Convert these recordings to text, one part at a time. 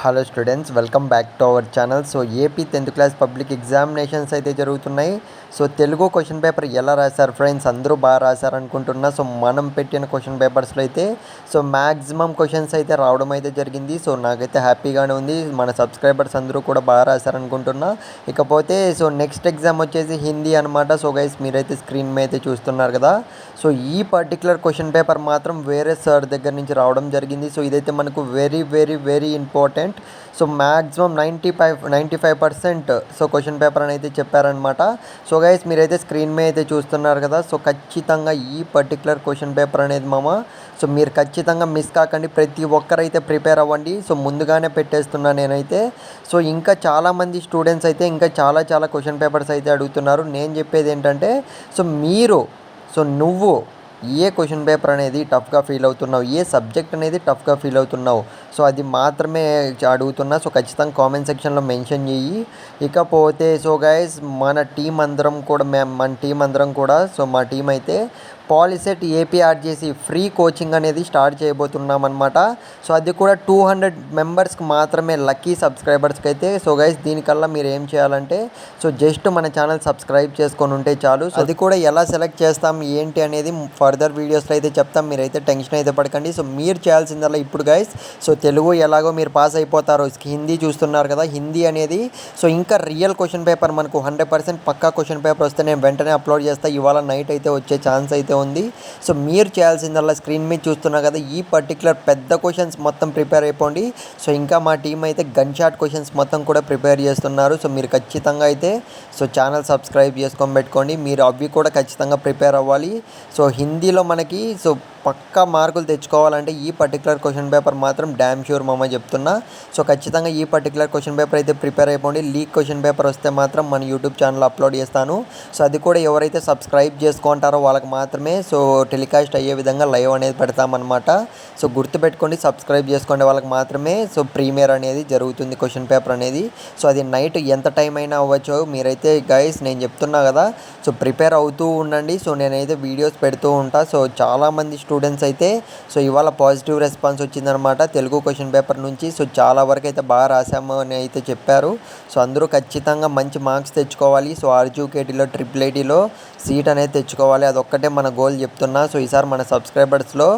Hello students, welcome back to our channel. So AP 10th class public examinations అయితే జరుగుతున్నాయి. So Telugu question paper ఎలా రాశారు friends? అందరూ బాగా రాశారు అనుకుంటున్నా. సో మనం పెట్టిన క్వశ్చన్ పేపర్స్లో అయితే మ్యాక్సిమం క్వశ్చన్స్ అయితే రావడం అయితే జరిగింది. సో నాకైతే హ్యాపీగానే ఉంది. మన సబ్స్క్రైబర్స్ అందరూ కూడా బాగా రాశారు అనుకుంటున్నా. ఇకపోతే నెక్స్ట్ ఎగ్జామ్ వచ్చేసి హిందీ అనమాట. సో గైస్, మీరైతే స్క్రీన్ మీద అయితే చూస్తున్నారు కదా. సో ఈ పర్టికులర్ క్వశ్చన్ పేపర్ మాత్రం వేరే సార్ దగ్గర నుంచి రావడం జరిగింది. సో ఇదైతే మనకు very very very important. So maximum 95% so question paper అని అయితే చెప్పారనమాట. సో గైస్, మీరైతే స్క్రీన్ మీద అయితే చూస్తున్నారు కదా. సో ఖచ్చితంగా ఈ పర్టికులర్ క్వశ్చన్ పేపర్ అనేది సో మీరు ఖచ్చితంగా మిస్ కాకండి. ప్రతి ఒక్కరైతే ప్రిపేర్ అవ్వండి. సో ముందుగానే పెట్టేస్తున్నా నేనైతే. సో ఇంకా చాలామంది స్టూడెంట్స్ అయితే ఇంకా చాలా క్వశ్చన్ పేపర్స్ అయితే అడుగుతున్నారు. నేను చెప్పేది ఏంటంటే, నువ్వు ఏ క్వశ్చన్ పేపర్ అనేది టఫ్గా ఫీల్ అవుతున్నావు, ఏ సబ్జెక్ట్ అనేది టఫ్గా ఫీల్ అవుతున్నావు, సో అది మాత్రమే అడుగుతున్నా. సో ఖచ్చితంగా కామెంట్ సెక్షన్లో మెన్షన్ చెయ్యి. ఇకపోతే గైస్, మన టీం అందరం కూడా మా టీం అయితే పాలిసెట్ ఏపీఆర్జేసీ ఫ్రీ కోచింగ్ అనేది స్టార్ట్ చేయబోతున్నాం అనమాట. సో అది కూడా 200 మెంబర్స్కి మాత్రమే, లక్కీ సబ్స్క్రైబర్స్కి అయితే. సో గైస్, దీనికల్లా మీరు ఏం చేయాలంటే జస్ట్ మన ఛానల్ సబ్స్క్రైబ్ చేసుకొని ఉంటే చాలు. సో అది కూడా ఎలా సెలెక్ట్ చేస్తాం ఏంటి అనేది ఫర్దర్ వీడియోస్లో అయితే చెప్తాం. మీరైతే టెన్షన్ అయితే పడకండి. సో మీరు చేయాల్సిందల్లా ఇప్పుడు గైస్, తెలుగు ఎలాగో మీరు పాస్ అయిపోతారు. హిందీ చూస్తున్నారు కదా. హిందీ అనేది ఇంకా రియల్ క్వశ్చన్ పేపర్ మనకు 100% పక్కా క్వశ్చన్ పేపర్ వస్తే నేను వెంటనే అప్లోడ్ చేస్తాను. ఇవాళ నైట్ అయితే వచ్చే ఛాన్స్ అయితే ఉంది. సో మీరు చేయాల్సిందల్లా స్క్రీన్ మీద చూస్తున్నారు కదా, ఈ పర్టికులర్ పెద్ద క్వశ్చన్స్ మొత్తం ప్రిపేర్ అయిపోండి. సో ఇంకా మా టీం అయితే గన్ షాట్ క్వశ్చన్స్ మొత్తం కూడా ప్రిపేర్ చేస్తున్నారు. సో మీరు ఖచ్చితంగా అయితే ఛానల్ సబ్స్క్రైబ్ చేసుకొని పెట్టుకోండి. మీరు అవి కూడా ఖచ్చితంగా ప్రిపేర్ అవ్వాలి. సో హిందీలో మనకి పక్కా మార్కులు తెచ్చుకోవాలంటే ఈ పర్టికులర్ క్వశ్చన్ పేపర్ మాత్రం డ్యామ్ ష్యూర్ చెప్తున్నా. సో ఖచ్చితంగా ఈ పర్టికులర్ క్వశ్చన్ పేపర్ అయితే ప్రిపేర్ అయిపోండి. లీక్ క్వశ్చన్ పేపర్ వస్తే మాత్రం మన యూట్యూబ్ ఛానల్ అప్లోడ్ చేస్తాను. సో అది కూడా ఎవరైతే సబ్స్క్రైబ్ చేసుకుంటారో వాళ్ళకి మాత్రమే టెలికాస్ట్ అయ్యే విధంగా లైవ్ అనేది పెడతామన్నమాట. సో గుర్తుపెట్టుకోండి, సబ్స్క్రైబ్ చేసుకునే వాళ్ళకి మాత్రమే ప్రీమియర్ అనేది జరుగుతుంది క్వశ్చన్ పేపర్ అనేది. సో అది నైట్ ఎంత టైం అయినా అవ్వచ్చు. మీరైతే గైస్, నేను చెప్తున్నా కదా, ప్రిపేర్ అవుతూ ఉండండి. సో నేనైతే వీడియోస్ పెడుతూ ఉంటా. సో చాలామంది స్టూడెంట్స్ అయితే ఇవాళ పాజిటివ్ రెస్పాన్స్ వచ్చిందనమాట తెలుగు క్వశ్చన్ పేపర్ నుంచి. సో చాలా వరకు అయితే బాగా రాసాము అని అయితే చెప్పారు. సో అందరూ ఖచ్చితంగా మంచి మార్క్స్ తెచ్చుకోవాలి. సో ఆర్జీకేటీలో IIITలో సీట్ అనేది తెచ్చుకోవాలి. అదొక్కటే మన గోల్ చెప్తున్నా. సో ఈసారి మన సబ్స్క్రైబర్స్లో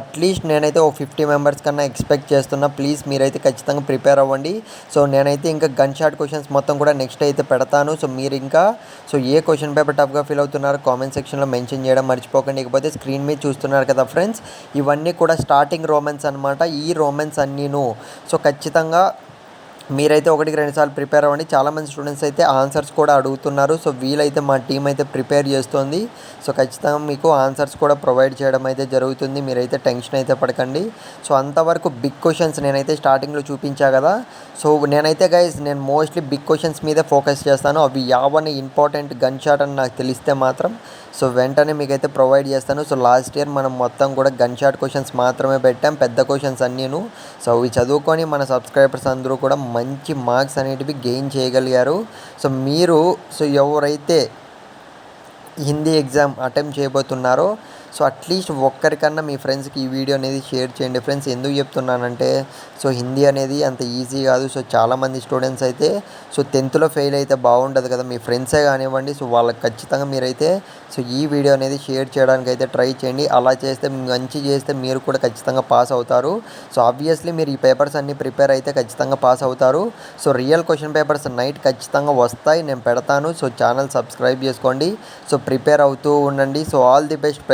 అట్లీస్ట్ నేనైతే 50 మెంబర్స్ కన్నా ఎక్స్పెక్ట్ చేస్తున్నా. ప్లీజ్ మీరైతే ఖచ్చితంగా ప్రిపేర్ అవ్వండి. సో నేనైతే ఇంకా గన్ షాట్ క్వశ్చన్స్ మొత్తం కూడా నెక్స్ట్ అయితే పెడతాను. సో మీరు ఇంకా ఏ క్వశ్చన్ పేపర్ టఫ్గా ఫీల్ అవుతున్నారో కామెంట్ సెక్షన్లో మెన్షన్ చేయడం మర్చిపోకండి. ఇకపోతే స్క్రీన్ మీద చూస్తున్నారు కదా ఫ్రెండ్స్, ఇవన్నీ కూడా స్టార్టింగ్ రోమన్స్ అనమాట. ఈ రోమన్స్ అన్నీను ఖచ్చితంగా మీరైతే 1-2 సార్లు ప్రిపేర్ అవ్వండి. చాలామంది స్టూడెంట్స్ అయితే ఆన్సర్స్ కూడా అడుగుతున్నారు. సో వీలైతే మా టీం అయితే ప్రిపేర్ చేస్తుంది. సో ఖచ్చితంగా మీకు ఆన్సర్స్ కూడా ప్రొవైడ్ చేయడం అయితే జరుగుతుంది. మీరైతే టెన్షన్ అయితే పడకండి. సో అంతవరకు బిగ్ క్వశ్చన్స్ నేనైతే స్టార్టింగ్లో చూపించా కదా. సో నేనైతే గైస్, నేను మోస్ట్లీ బిగ్ క్వశ్చన్స్ మీదే ఫోకస్ చేస్తాను. అవి యావని ఇంపార్టెంట్ గన్ షాట్ అని నాకు తెలిస్తే మాత్రం వెంటనే మీకైతే ప్రొవైడ్ చేస్తాను. సో లాస్ట్ ఇయర్ మనం మొత్తం కూడా గన్ షాట్ క్వశ్చన్స్ మాత్రమే పెట్టాం, పెద్ద క్వశ్చన్స్ అన్నీను. సో అవి చదువుకొని మన సబ్స్క్రైబర్స్ అందరూ కూడా మంచి మార్క్స్ అనేటివి గెయిన్ చేయగలిగారు. సో మీరు ఎవరైతే హిందీ ఎగ్జామ్ అటెంప్ట్ చేయబోతున్నారో అట్లీస్ట్ ఒక్కరికన్నా మీ ఫ్రెండ్స్కి ఈ వీడియో అనేది షేర్ చేయండి ఫ్రెండ్స్. ఎందుకు చెప్తున్నానంటే హిందీ అనేది అంత ఈజీ కాదు. సో చాలామంది స్టూడెంట్స్ అయితే 10th ఫెయిల్ అయితే బాగుండదు కదా, మీ ఫ్రెండ్సే కానివ్వండి. సో వాళ్ళకి ఖచ్చితంగా మీరైతే ఈ వీడియో అనేది షేర్ చేయడానికి అయితే ట్రై చేయండి. అలా చేస్తే, మంచి చేస్తే మీరు కూడా ఖచ్చితంగా పాస్ అవుతారు. సో ఆబ్వియస్లీ మీరు ఈ పేపర్స్ అన్నీ ప్రిపేర్ అయితే ఖచ్చితంగా పాస్ అవుతారు. So real question papers night ఖచ్చితంగా వస్తాయి, నేను పెడతాను. సో ఛానల్ సబ్స్క్రైబ్ చేసుకోండి. ప్రిపేర్ అవుతూ ఉండండి. All the best.